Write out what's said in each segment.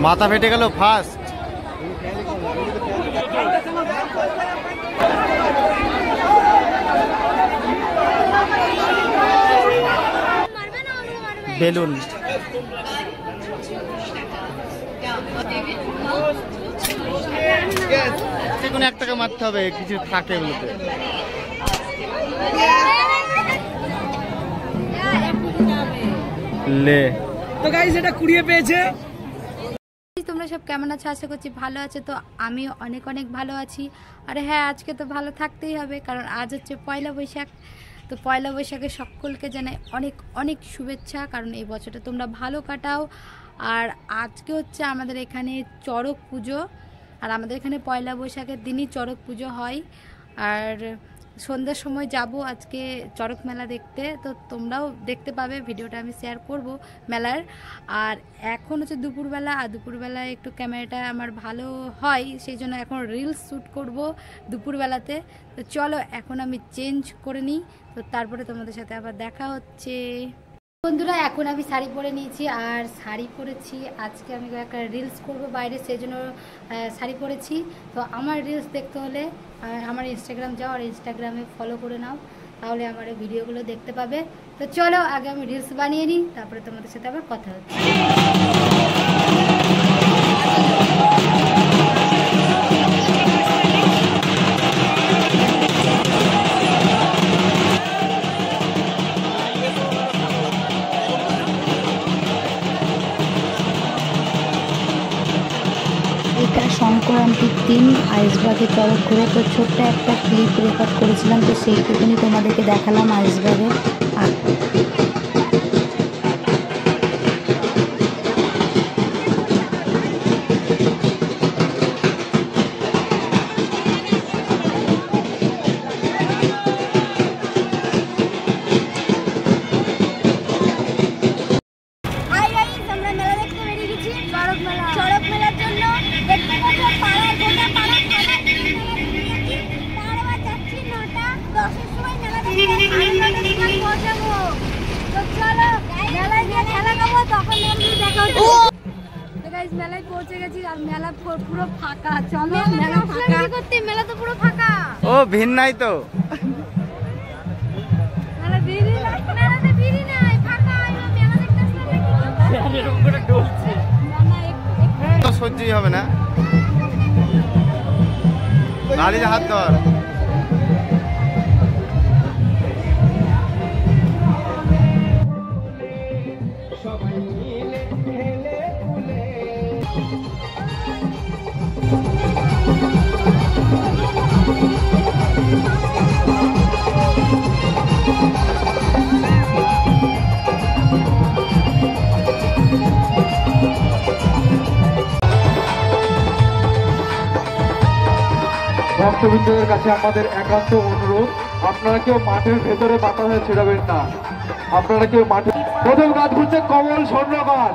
মাথা ফেটে গেল ফার্স্ট। বেলুন কোনো একটাকে মারতে হবে, কিছু থাকে এগুলোতে। লে তো গাইস এটা কুড়িয়ে পেয়েছে। তোমরা সব কেমন আছো? আশা করছি ভালো আছো। তো আমি অনেক অনেক ভালো আছি। আর হ্যাঁ, আজকে তো ভালো থাকতেই হবে, কারণ আজ হচ্ছে পয়লা বৈশাখ। তো পয়লা বৈশাখে সকলকে জানাই অনেক অনেক শুভেচ্ছা, কারণ এই বছরটা তোমরা ভালো কাটাও। আর আজকে হচ্ছে আমাদের এখানে চড়ক পুজো, আর আমাদের এখানে পয়লা বৈশাখের দিনই চড়ক পুজো হয়। আর সন্ধ্যার সময় যাব আজকে চড়ক মেলা দেখতে, তো তোমরাও দেখতে পাবে, ভিডিওটা আমি শেয়ার করব মেলার। আর এখন হচ্ছে দুপুরবেলা, আর দুপুরবেলায় একটু ক্যামেরাটা আমার ভালো হয়, সেই জন্য এখন রিলস শ্যুট করব দুপুরবেলাতে। তো চলো এখন আমি চেঞ্জ করে নিই, তো তারপরে তোমাদের সাথে আবার দেখা হচ্ছে। বন্ধুরা, এখন আমি শাড়ি পরে নিয়েছি, আর শাড়ি পরেছি আজকে আমি একটা রিলস করব বাইরে, সেই জন্য শাড়ি পরেছি। তো আমার রিলস দেখতে হলে আমার ইনস্টাগ্রাম যাও, আর ইনস্টাগ্রামে ফলো করে নাও, তাহলে আমার এই ভিডিওগুলো দেখতে পাবে। তো চলো আগে আমি রিলস বানিয়ে নিই, তারপরে তোমাদের সাথে আবার কথা হচ্ছে। এটা সংক্রান্তির দিন আইসবাগে চড়ক ঘুরে, তো ছোট্ট একটা ক্লিপ রেকর্ড করেছিলাম, তো সেইটুকুনি তোমাদেরকে দেখালাম আইসবাগে। আর মেলায় পৌঁছে গেছি, আর মেলা পুরো ফাঁকা। চলো মেলা ফাঁকা করতে, মেলা তো পুরো ফাঁকা। ও ভিড় নাই তো, মেলা ভিড়ই নাই, মেলাতে ভিড়ই নাই, ফাঁকা। মেলা দেখতে আসলে কি এরকম করে ডলছে, না না একটু সহ্যই হবে না। গাড়ি হাত ধর। ভক্তবৃন্দদের কাছে আমাদের একান্ত অনুরোধ, আপনারা কেউ মাঠের ভেতরে বাতাসে ছেড়াবেন না। আপনারা কেউ মাঠে, প্রথম গাছ হচ্ছে কমল স্বর্ণ গাছ।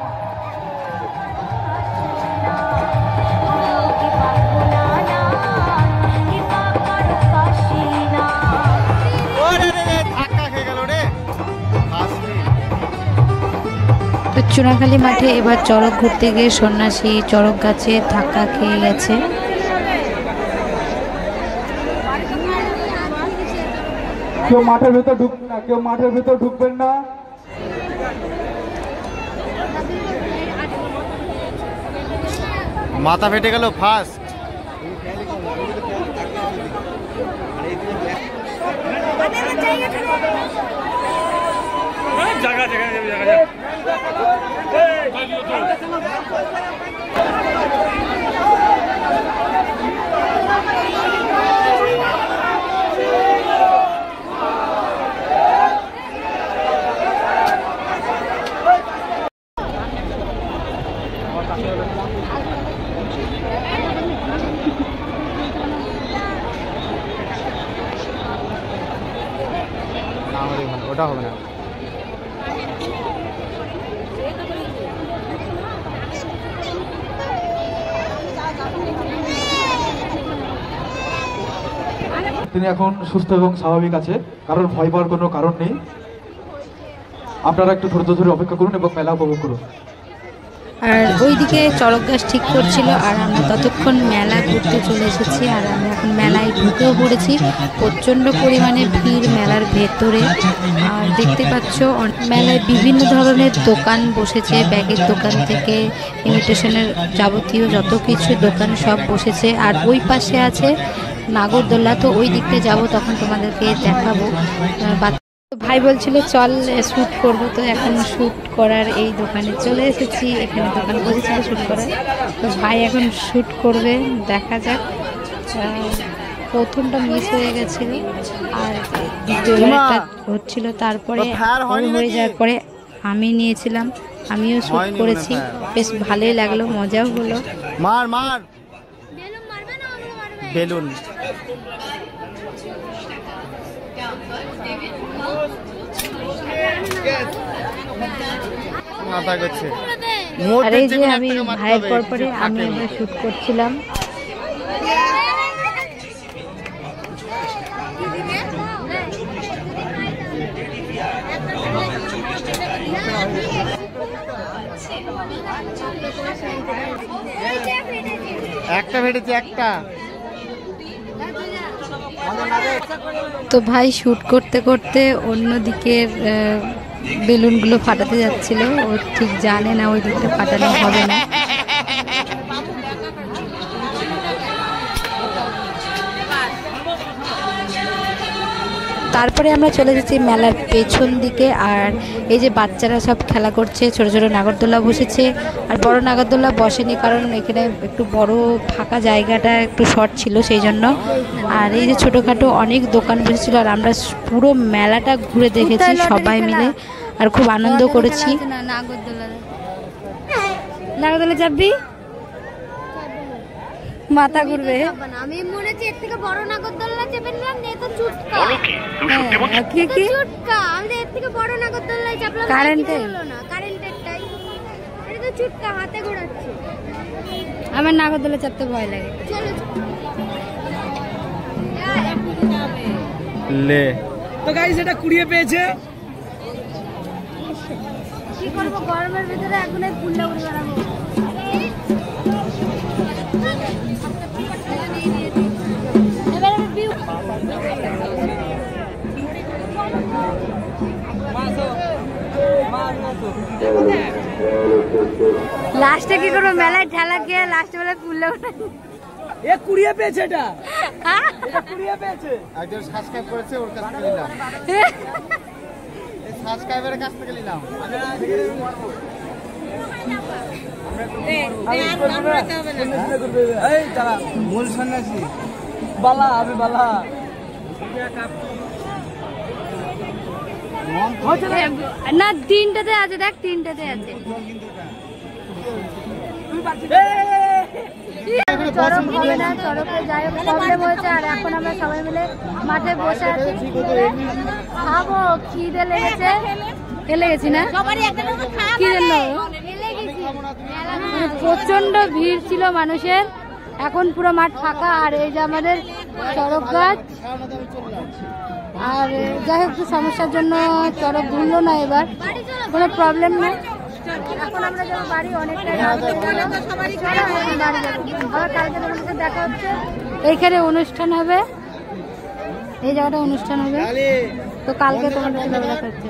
চুনাখালী মাঠে এবার চড়ক ঘুরতে গিয়ে সন্ন্যাসী চড়ক গাছে ধাক্কা খেয়ে গেছে। কেউ মাঠের ভেতর ঢুকবেন না, কেউ মাঠের ভেতর ঢুকবেন না। মাথা ফেটে গেল ফার্স্ট। জায়গা জায়গা জায়গা ওটা হবে না। তিনি এখন সুস্থ এবং স্বাভাবিক আছে, কারণ ভয় পাওয়ার কোনো কারণ নেই। আপনারা একটু ধৈর্য ধরে অপেক্ষা করুন এবং মেলা উপভোগ করুন। আর ওইদিকে চড়ক গাছ ঠিক করছিল, আর আমরা ততক্ষণ মেলা ঘুরতে চলে এসেছি। আর আমরা এখন মেলায় ঢুকেও পড়েছি। প্রচণ্ড পরিমাণে ভিড় মেলার ভেতরে। আর দেখতে পাচ্ছ মেলায় বিভিন্ন ধরনের দোকান বসেছে, ব্যাগের দোকান থেকে ইমিটেশনের যাবতীয় যত কিছু দোকান সব বসেছে। আর ওই পাশে আছে নাগরদোল্লা, তো ওই দিকটা যাব, তখন তোমাদেরকে দেখাবো। ভাই বলছিল চল শ্যুট করবো, তো এখন শ্যুট করার এই দোকানে চলে এসেছি। এখানে দোকান বসেছিল শ্যুট করার, তো ভাই এখন শ্যুট করবে, দেখা যাক। প্রথমটা মিস হয়ে গেছিল আর দ্বিতীয়টা হচ্ছিল, তারপরে হয়ে যাওয়ার পরে আমি নিয়েছিলাম, আমিও শ্যুট করেছি। বেশ ভালোই লাগলো, মজাও হলো। মার মার বেলুন মাথা করছে। আর এই যে আমি ভাইয়ের পরে আমি এবার শ্যুট করছিলাম। একটা ফেটেছে একটা। তো ভাই শ্যুট করতে করতে অন্য দিকের বেলুনগুলো ফাটাতে যাচ্ছিল, ও ঠিক জানে না ওই দিকটা ফাটানো হবে না। তারপরে আমরা চলে এসেছি মেলার পেছন দিকে। আর এই যে বাচ্চারা সব খেলা করছে, ছোট ছোট নাগরদোল্লা বসেছে। আর বড় নাগরদোল্লা বসেনি, কারণ এখানে একটু বড় ফাঁকা জায়গাটা একটু শর্ট ছিল সেই জন্য। আর এই যে ছোটোখাটো অনেক দোকান বসেছিল, আর আমরা পুরো মেলাটা ঘুরে দেখেছি সবাই মিলে, আর খুব আনন্দ করেছি। নাগরদোল্লা চাপবি, মাথা ঘুরবে। আমি মনে হচ্ছে এর থেকে বড় নাগরদোল্লা চেপে নিলাম, নে তো চুটকা। কি কি চুটকা, আমি এর থেকে বড় নাগরদোল্লায় চাপলাম, কারেন্টের হলো না, কারেন্টেরটাই। এটা তো চুটকা, হাতে ঘোরাচ্ছে। আমার নাগরদোল্লা চাপতে ভয় লাগে। চলো লে। তো গাইস এটা কুড়িয়ে পেয়েছে। কি করবো গরমের ভিতরে, এখন এই ফুলটা উড়ে বেড়াবো। লাস্টে কি করবো, মেলায় ঠেলা খেয়ে লাস্টে বেলায় ফুললে এ কুড়িয়ে পেয়েছে, এটা কুড়িয়ে পেয়েছে। একজন সাবস্ক্রাইব করেছে, ওর কাছ থেকে নিলাম। এই সাবস্ক্রাইবারের কাছ থেকে নিলাম। মূল সন্ন্যাসী বালা, আমি বালা। না, তিনটাতে আছে, দেখ তিনটাতে আছে। চড়ক হবে না, চড়কে যাই হোক প্রবলেম হয়েছে। আর এখন আমরা সবাই মিলে মাঠে বসে আছি, খাবো, খিদে লেগেছে। খেলে গেছি না কি জন্য, প্রচন্ড ভিড় ছিল মানুষের। এখন পুরো মাঠ ফাঁকা। আর এই যে আমাদের চড়ক গাছ, আর যাই হোক সমস্যার জন্য চড়ক ঘুরলো না, এবার কোনো প্রবলেম নেই। এখন আমরা যাবো বাড়ি, অনেকটাই রাত হয়ে গেল, বাড়ি যাবো। আবার কালকে তোমাদের দেখা হচ্ছে। এইখানে অনুষ্ঠান হবে, এই জায়গাটা অনুষ্ঠান হবে, তো কালকে তোমাদের দেখা হচ্ছে।